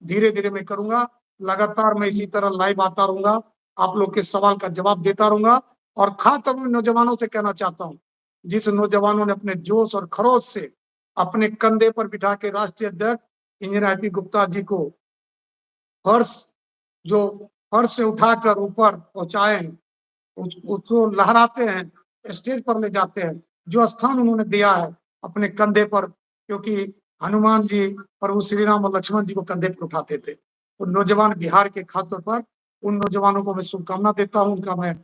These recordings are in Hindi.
धीरे-धीरे मैं करूँगा। लगातार मैं इसी तरह लाइव आता रहूँगा, आप लोग के सवाल का जवाब देता रहूँगा और खास तौर पे नौजवानों से कहना चाहता हूँ, जिस नौजवानों ने अपने जोश और खरोश से अपने कंधे पर बिठा के राष्ट्रीय अध्यक्ष इंजीनियर आईपी गुप्ता जी को फर्श जो फर्श से उठाकर ऊपर पहुँचाए हैं, उसको लहराते हैं, स्टेज पर ले जाते हैं, जो स्थान उन्होंने दिया है अपने कंधे पर, क्योंकि हनुमान जी प्रभु श्री राम और लक्ष्मण जी को कंधे पर उठाते थे। तो नौजवान बिहार के खास तौर पर उन नौजवानों को मैं शुभकामना देता हूँ, उनका मैं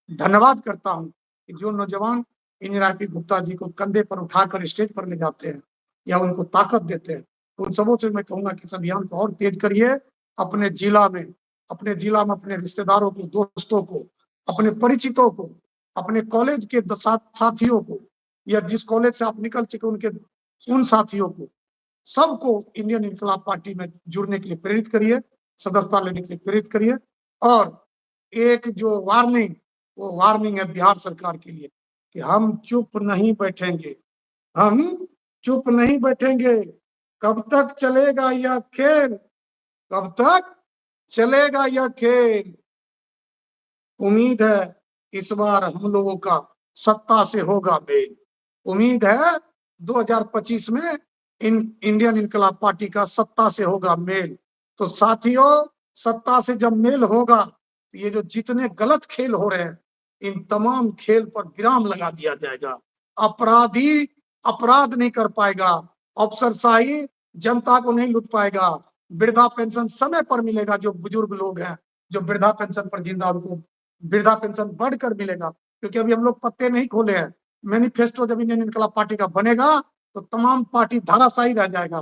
धन्यवाद करता हूँ कि जो नौजवान इंजीनियर आईपी गुप्ता जी को कंधे पर उठाकर स्टेज पर ले जाते हैं या उनको ताकत देते हैं। उन सबों से मैं कहूँगा कि इस अभियान को और तेज करिए, अपने जिला में अपने रिश्तेदारों को, दोस्तों को, अपने परिचितों को, अपने कॉलेज के साथियों को या जिस कॉलेज से आप निकल चुके उनके उन साथियों को, सबको इंडियन इन्कलाब पार्टी में जुड़ने के लिए प्रेरित करिए, सदस्यता लेने के लिए प्रेरित करिए। और एक जो वार्निंग, वो वार्निंग है बिहार सरकार के लिए कि हम चुप नहीं बैठेंगे, हम चुप नहीं बैठेंगे। कब तक चलेगा यह खेल? कब तक चलेगा यह खेल? उम्मीद है इस बार हम लोगों का सत्ता से होगा मेल। उम्मीद है 2025 में इंडियन इन्कलाब पार्टी का सत्ता से होगा मेल। तो साथियों, सत्ता से जब मेल होगा तो ये जो जितने गलत खेल हो रहे हैं, इन तमाम खेल पर विराम लगा दिया जाएगा। अपराधी अपराध नहीं कर पाएगा, अफसरशाही जनता को नहीं लूट पाएगा, वृद्धा पेंशन समय पर मिलेगा। जो बुजुर्ग लोग हैं, जो वृद्धा पेंशन पर जिंदा, उनको वृद्धा पेंशन बढ़कर मिलेगा, क्योंकि अभी हम लोग पत्ते नहीं खोले हैं। मैनिफेस्टो जब इंडियन इनकलाब पार्टी का बनेगा तो तमाम पार्टी धाराशाही रह जाएगा।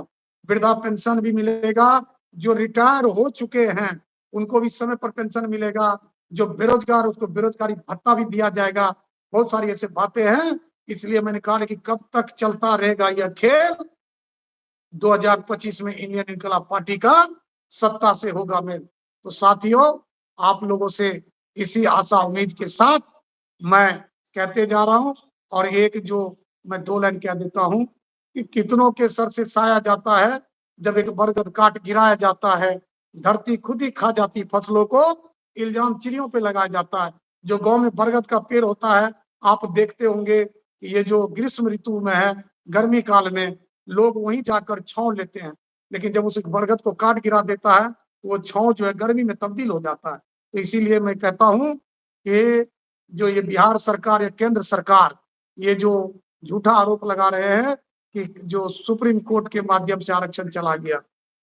वृद्धा पेंशन भी मिलेगा, जो रिटायर हो चुके हैं उनको भी समय पर पेंशन मिलेगा, जो बेरोजगार उसको बेरोजगारी भत्ता भी दिया जाएगा। बहुत सारी ऐसी बातें हैं, इसलिए मैंने कहा कि कब तक चलता रहेगा यह खेल? 2025 में इंडियन इनकलाब पार्टी का सत्ता से होगा मेल। तो साथियों, आप लोगों से इसी आशा उम्मीद के साथ मैं कहते जा रहा हूं और एक जो मैं 2 लाइन कह देता हूं कि कितनों के सर से साया जाता है जब एक बरगद काट गिराया जाता है, धरती खुद ही खा जाती फसलों को, इल्जाम चिड़ियों पे लगाया जाता है। जो गांव में बरगद का पेड़ होता है, आप देखते होंगे कि ये जो ग्रीष्म ऋतु में है, गर्मी काल में लोग वहीं जाकर छांव लेते हैं, लेकिन जब उस बरगद को काट गिरा देता है तो वो छांव जो है गर्मी में तब्दील हो जाता है। तो इसीलिए मैं कहता हूं कि जो ये बिहार सरकार या केंद्र सरकार ये जो झूठा आरोप लगा रहे हैं कि जो सुप्रीम कोर्ट के माध्यम से आरक्षण चला गया,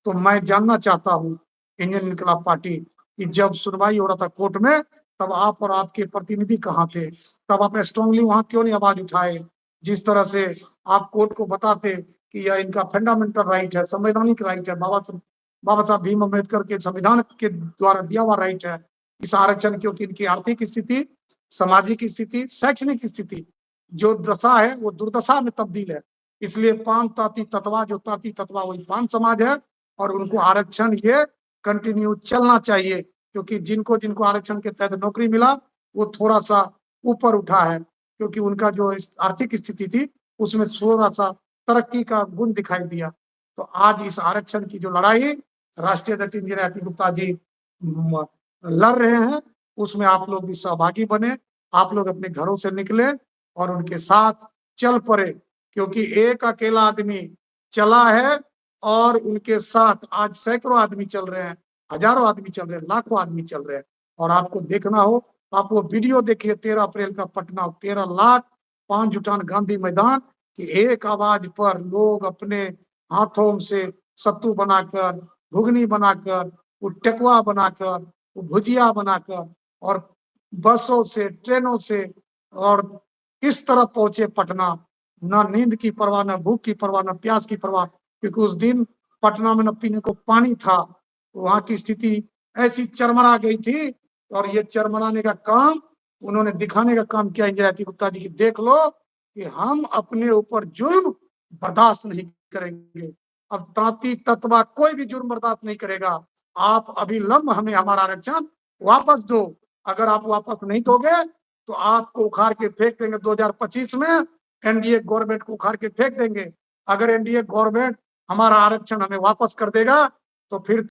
तो मैं जानना चाहता हूं इंडियन इनकलाब पार्टी कि जब सुनवाई हो रहा था कोर्ट में, तब आप और आपके प्रतिनिधि कहाँ थे? तब आप स्ट्रांगली वहां क्यों नहीं आवाज उठाए? जिस तरह से आप कोर्ट को बताते कि यह इनका फंडामेंटल राइट है, संवैधानिक राइट है, बाबा साहब भीम अम्बेडकर के संविधान के द्वारा दिया हुआ राइट है इस आरक्षण, क्योंकि इनकी आर्थिक स्थिति, सामाजिक स्थिति, शैक्षणिक स्थिति जो दशा है वो दुर्दशा में तब्दील है। इसलिए पान ताती ततवा, जो ताती ततवा वही पान समाज है और उनको आरक्षण ये कंटिन्यू चलना चाहिए, क्योंकि जिनको जिनको आरक्षण के तहत नौकरी मिला वो थोड़ा सा ऊपर उठा है, क्योंकि उनका जो आर्थिक स्थिति थी उसमें थोड़ा सा तरक्की का गुण दिखाई दिया। तो आज इस आरक्षण की जो लड़ाई राष्ट्रीय अध्यक्ष इंजीनियर आईपी गुप्ता जी लड़ रहे हैं, उसमें आप लोग भी सहभागी बने, आप लोग अपने घरों से निकले और उनके साथ चल पड़े, क्योंकि एक अकेला आदमी चला है और उनके साथ आज सैकड़ों आदमी चल रहे हैं, हजारों आदमी चल रहे हैं, लाखों आदमी चल रहे हैं। और आपको देखना हो, आप वो वीडियो देखिए 13 अप्रैल का पटना, 13 लाख पान जुटान गांधी मैदान कि एक आवाज पर लोग अपने हाथों से सत्तू बनाकर, घुगनी बनाकर, वो टकुआ बनाकर, वो भुजिया बनाकर और बसों से, ट्रेनों से और किस तरह पहुंचे पटना, ना नींद की परवाह, ना भूख की परवाह, ना प्यास की परवाह, क्योंकि उस दिन पटना में न पीने को पानी था। वहां की स्थिति ऐसी चरमरा गई थी और ये चरमराने का काम उन्होंने दिखाने का काम किया इंदिरा गुप्ता जी की, देख लो कि हम अपने ऊपर जुल्म बर्दाश्त नहीं करेंगे। अब तांती ततवा कोई भी जुर्म बर्दाश्त नहीं करेगा। आप अभिलंब हमें हमारा आरक्षण वापस दो। अगर आप वापस नहीं दोगे तो आपको उखाड़ के फेंक देंगे 2025 में, एनडीए गवर्नमेंट को उखाड़ के फेंक देंगे। अगर एनडीए गवर्नमेंट हमारा आरक्षण हमें वापस कर देगा तो फिर